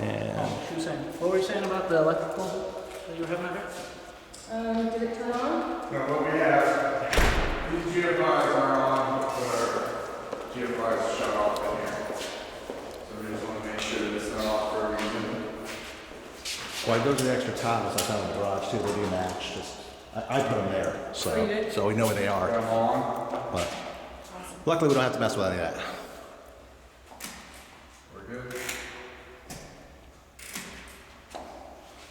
And She was saying, what were you saying about the electrical that you were having out here? Did it turn on? No, what we have, these GFIs are on, but our GFIs shut off in here. So we just want to make sure that it's not off for a reason. well, those are the extra tiles I found in the garage too. They do match. Just I put them there, Oh, you did? so we know where they Put are. them on, But luckily, we don't have to mess with any of that. we're good.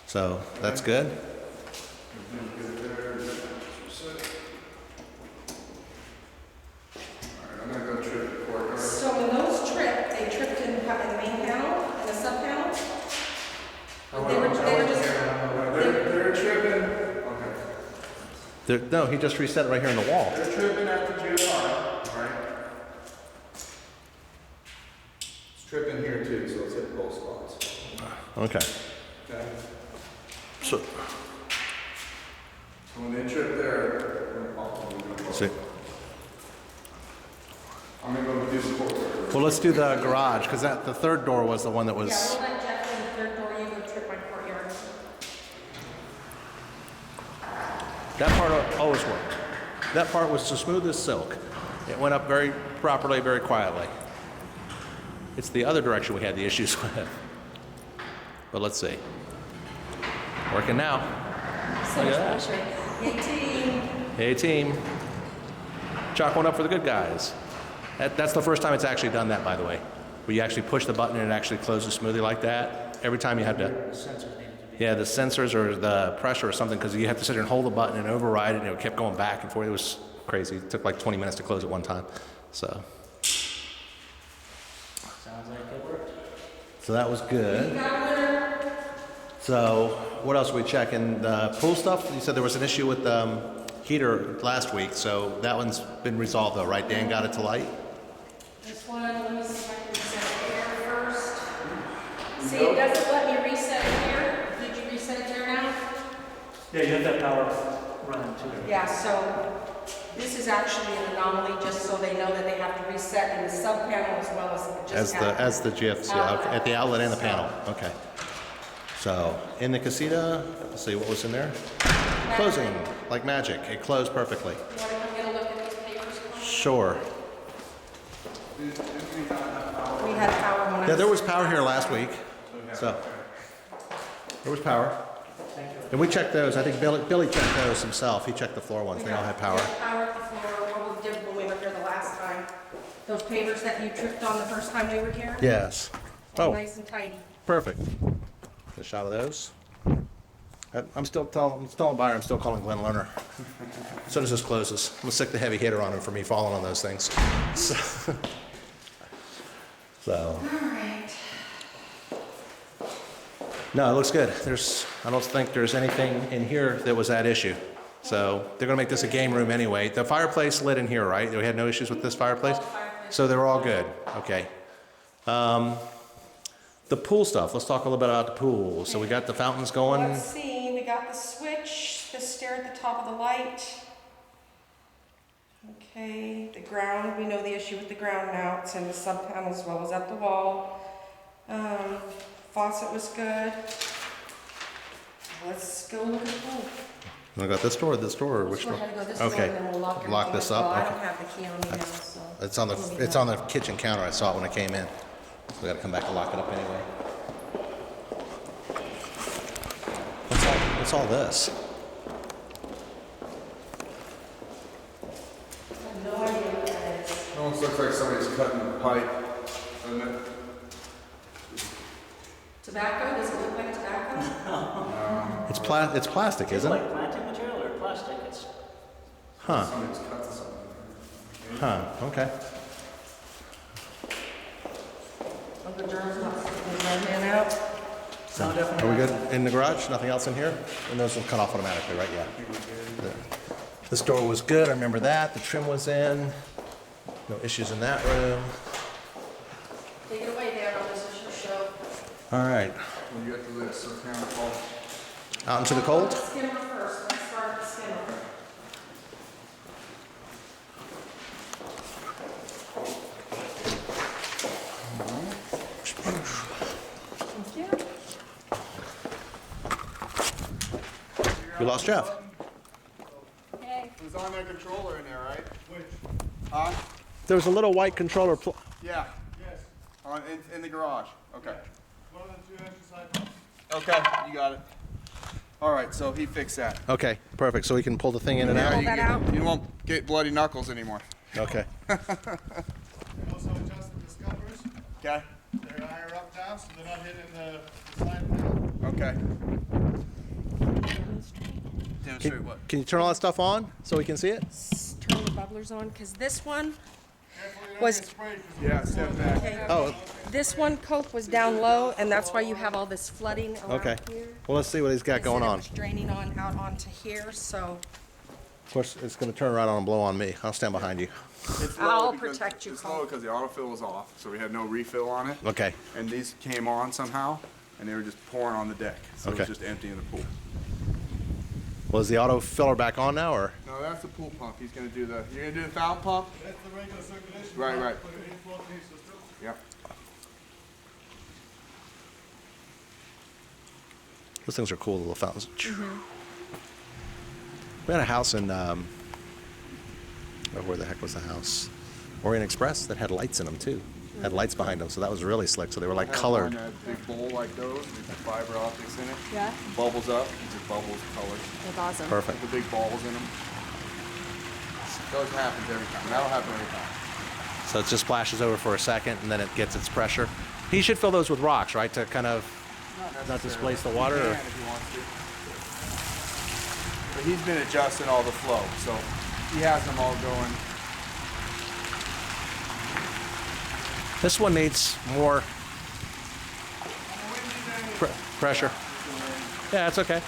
So that's good. Everything's good there. We're set. Alright, I'm gonna go trip the courtyard. So when those tripped, they tripped in the main panel and the sub panel? They were just, They're tripping, okay. No, he just reset it right here on the wall. They're tripping at the GFI, right? It's tripping here too, so it's hit both spots. Okay. Okay? So, So when they trip there, we're gonna see. I'm gonna go do the courtyard. Well, let's do the garage because the third door was the one that yeah, was. we'll let Jeff in the third door, you go trip my courtyard. That part always worked. That part was as smooth as silk. It went up very properly, very quietly. It's the other direction we had the issues with. But let's see. Working now. So Look much at that. pressure. Hey, team. Hey, team. Chalk one up for the good guys. That's the first time it's actually done that, by the way. Where you actually push the button and it actually closes smoothly like that. Every time you have to. The sensors needed to be. Yeah, the sensors or the pressure or something, because you have to sit there and hold the button and override it, and it kept going back and forth. It was crazy. It took like 20 minutes to close it one time. So Sounds like it worked. that was good. You got a winner. So what else are we checking? The pool stuff? You said there was an issue with the heater last week, so that one's been resolved though, right? Dan got it to light? This one, let me see if I can reset it here first. See, it doesn't let me reset it here. Did you reset it there now? Yeah, you have that power running too. Yeah, so this is actually an anomaly, just so they know that they have to reset in the sub panel as well as just As the GFC, okay, at the outlet and the panel. Okay. So in the casita, let's see what was in there. Closing like magic. It closed perfectly. You want to come get a look at these papers? Sure. We had power when I Yeah, there was power here last week. So there was power. And we checked those. I think Billy checked those himself. He checked the floor ones. They all had power. We had power at the floor, what we did when we were here the last time. Those pavers that you tripped on the first time we were here? Yes. Oh, Nice and tidy. perfect. A shot of those. I'm still telling Byron, I'm still calling Glenn Lerner. As soon as this closes, I'm gonna stick the heavy hitter on him for me falling on those things. So, All right. no, it looks good. I don't think there's anything in here that was that issue. So they're gonna make this a game room anyway. The fireplace lit in here, right? We had no issues with this fireplace? So they're all good, okay. The pool stuff, let's talk a little bit about the pool. So we got the fountains going. Let's see, we got the switch, the stair at the top of the light. Okay, the ground, we know the issue with the ground now. It's in the sub panel as well as at the wall. Faucet was good. Let's go look at the pool. I got this door, or this door, or which Let's go door? ahead and go this door Okay. and then we'll lock Lock everything this as well. up, I okay. don't have the key on me now, so. It's on the it's on the kitchen counter. I saw it when I came in. We got to come back and lock it up anyway. What's all this? I have no idea what that is. It almost looks like somebody's cutting the pipe, doesn't it? Tobacco, does it look like tobacco? It's plastic, It's isn't it? like planting material or plastic. It's Huh? Somebody's cutting something. Huh? Okay. Uncle John's not sticking his right hand out. sound definitely. Are we good in the garage? Nothing else in here? And those will cut off automatically, right? Yeah. This door was good. I remember that. The trim was in. No issues in that room. Take it away, Dan, on this is your show. All right. When you get to this, so camera fall. Out into the cold. Skimmer first, let's start with the skimmer. Thank you. You lost Jeff. Hey. It was on that controller in there, right? Which? Huh? There was a little white controller. Yeah. Yes. In the garage. Okay. One of the 2 extra side pumps. Okay, you got it. All right, so he fixed that. Okay, perfect. So we can pull the thing in and Pull out. that out. You won't get bloody knuckles anymore. Okay. And also adjust the discovers. Okay. They're higher up now, so they're not hitting the side panel. Okay. Demonstrate what? Can you turn all that stuff on so we can see it? Turn the bubblers on, because this one, Careful you don't Was- get sprayed 'cause Yeah, step back. okay, Oh, this one cope was down low, and that's why you have all this flooding around okay. here. Well, let's see what he's got They going said it on. was draining on out onto here, so Of course, it's going to turn right on and blow on me. I'll stand behind you. It's I'll low because- protect you, It's Cole. low because the autofill was off, so we had no refill on it. Okay. And these came on somehow, and they were just pouring on the deck. So it Okay. was just emptying the pool. Was the auto filler back on now, or? No, that's the pool pump. He's gonna do the. You're gonna do the fountain pump. that's the regular circulation. Right, pump right. for the inflow piece system. Yep. Those things are cool, little fountains. We had a house in, oh, where the heck was the house? Orient Express that had lights in them too. Had lights behind them, so that was really slick. So they were like Had colored. one, big bowl like those with the fiber optics in it. yeah, Bubbles up. Just bubbles colors. that's awesome. Perfect. The big balls in them. Those happens every time. That'll happen every time. So it just splashes over for a second and then it gets its pressure. He should fill those with rocks, right, to kind of not displace the water? He Or? can if he wants to. But he's been adjusting all the flow, so he has them all going. This one needs more pressure. Yeah, it's okay.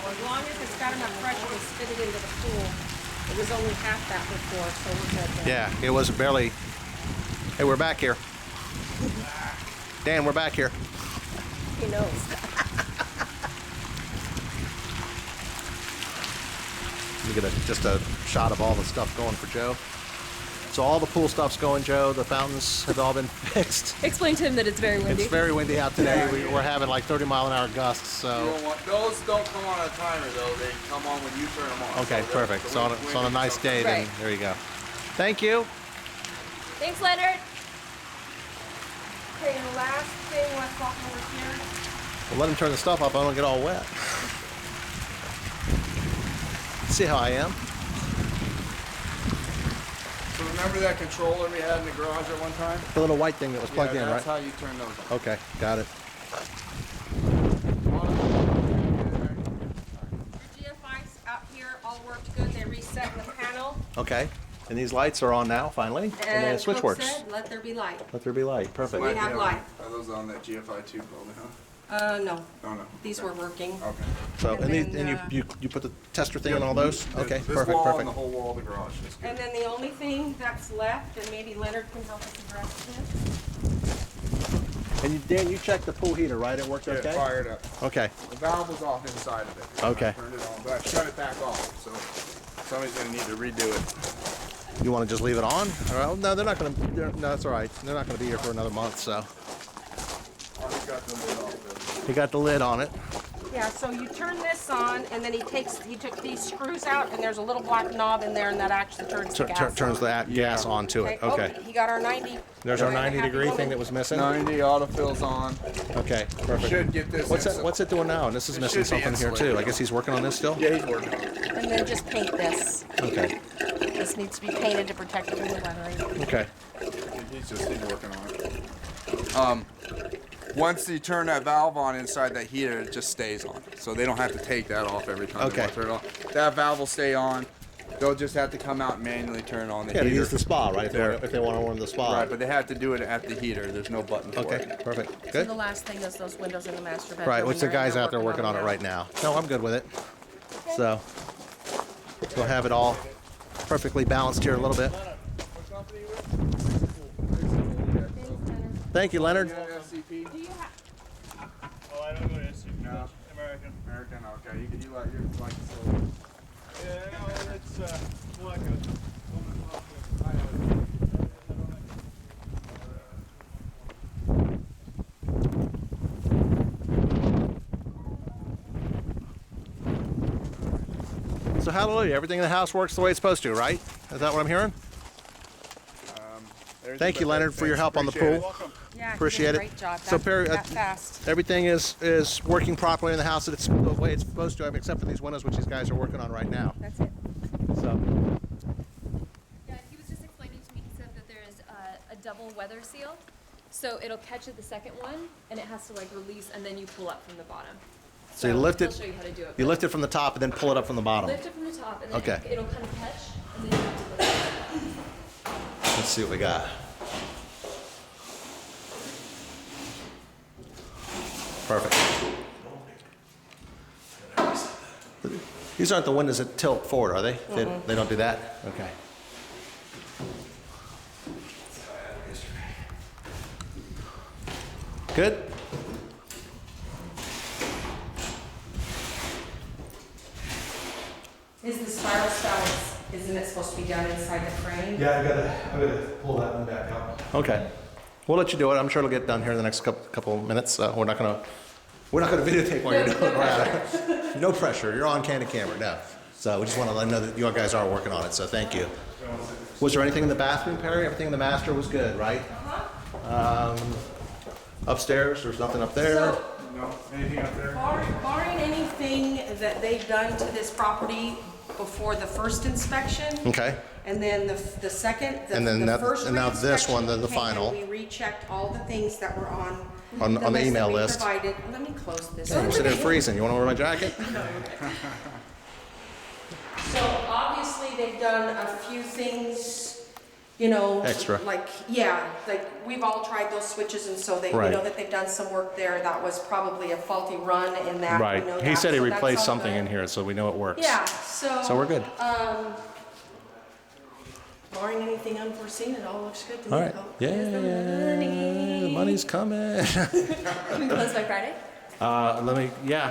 Well, as long as it's got enough pressure to spit it into the pool. It was only half that before, so we're good there. Yeah, it was barely. Hey, we're back here. Dan, we're back here. He knows. Let me get just a shot of all the stuff going for Joe. So all the pool stuff's going, Joe. The fountains have all been fixed. Explain to him that it's very windy. It's very windy out today. We're having like 30-mile-an-hour gusts. You So don't want, those don't come on a timer though. They come on when you turn them on. okay, So perfect. So on a nice day, then Right. there you go. Thank you. Thanks, Leonard. Okay, and the last thing, let's walk over here. Well, let him turn the stuff up. I don't get all wet. See how I am? So remember that controller we had in the garage at one time? The little white thing that was plugged in, That's right? how you turn those on. Okay, got it. The GFIs out here all worked good. They reset the panel. Okay. And these lights are on now, finally. And the switch Cook works. said, let there be light. Let there be light. Perfect. We have light. Are those on that GFI 2 probably, huh? No, Oh no. these were working. Okay. So, And and, these, then, and you put the tester thing on all those? Okay, This perfect, wall and perfect. the whole wall of the garage is good. And then the only thing that's left, and maybe Leonard can help us address this. And Dan, you checked the pool heater, right? It worked Get it okay? fired up. Okay. The valve was off inside of it. Okay. I turned it on, but I shut it back off, so somebody's gonna need to redo it. You want to just leave it on? Well, no, they're not going to. No, that's all right. They're not going to be here for another month, so. I just got the lid off there. You got the lid on it. Yeah, so you turn this on, and then he took these screws out, and there's a little black knob in there, and that actually turns the gas Turns on. the gas onto it. Okay. Oh, he got our 90. There's our and a 90-degree happy thing that woman. was missing. 90 autofill's on. Okay, perfect. Should get this. What's in, that? so- What's it doing now? And this is It missing should be something here too. insulated. I guess he's working on this still. Yeah, he's working on it. And then just paint this. Okay. This needs to be painted to protect it from the weathering. Okay. He's working on it. Once you turn that valve on inside that heater, it just stays on. So they don't have to take that off every time they Okay. want to turn it on. That valve will stay on. They'll just have to come out and manually turn on the Yeah, to heater. use the spa, right? There. If they want to warm the spa. Right, but they have to do it at the heater. There's no button for Okay, it. perfect. So Good. the last thing is those windows in the master bedroom. Right, which the and guys they're out there working on it right now. No, I'm good with it. So we'll have it all perfectly balanced here a little bit. Thank you, Leonard. SCP? Oh, I don't go to SCP. No. American. American, okay. You like your like so. Yeah, no, it's like hallelujah. Everything in the house works the way it's supposed to, right? Is that what I'm hearing? Thank you, Leonard, for your help on the pool. Yeah, Appreciate it. Great job. So, That- Perry, that fast. everything is working properly in the house. It's the way it's supposed to, I mean, except for these windows, which these guys are working on right now. That's it. So, Yeah, he was just explaining to me, he said that there is a double weather seal. So it'll catch at the second one and it has to like release and then you pull up from the bottom. So you lift He'll it- show you how to do it. you lift it from the top and then pull it up from the bottom. Lift it from the top and then Okay. it'll kind of catch and then you have to lift it. Let's see what we got. Perfect. These aren't the windows that tilt forward, are they? They don't do that? Okay. Good? Is the spiral spout, isn't it supposed to be done inside the frame? Yeah, I gotta pull that one back out. Okay. We'll let you do it. I'm sure it'll get done here in the next couple minutes. We're not gonna videotape while you're doing it. No pressure. You're on candid camera now. So we just want to let you know that you guys are working on it. So thank you. Was there anything in the bathroom, Perry? Everything in the master was good, right? Upstairs, there's nothing up there. So, No, anything up there? barring anything that they've done to this property before the first inspection, Okay. and then the second, And then the that- first and now this one, re-inspection the came, final. We rechecked all the things that were on On the list email that we list. provided. Let me close this. I'm sitting there freezing. You want to wear my jacket? So obviously, they've done a few things, you know. Extra. Like, yeah, like, we've all tried those switches, and so they, we Right. know that they've done some work there. That was probably a faulty run in that, we know Right. He that, said he so that's replaced all something good. in here, so we know it works. Yeah, so. So we're good. Barring anything unforeseen, it all looks good to me. All right. Oh, Yeah. There's the money. The money's coming. Can we close by Friday? Yeah,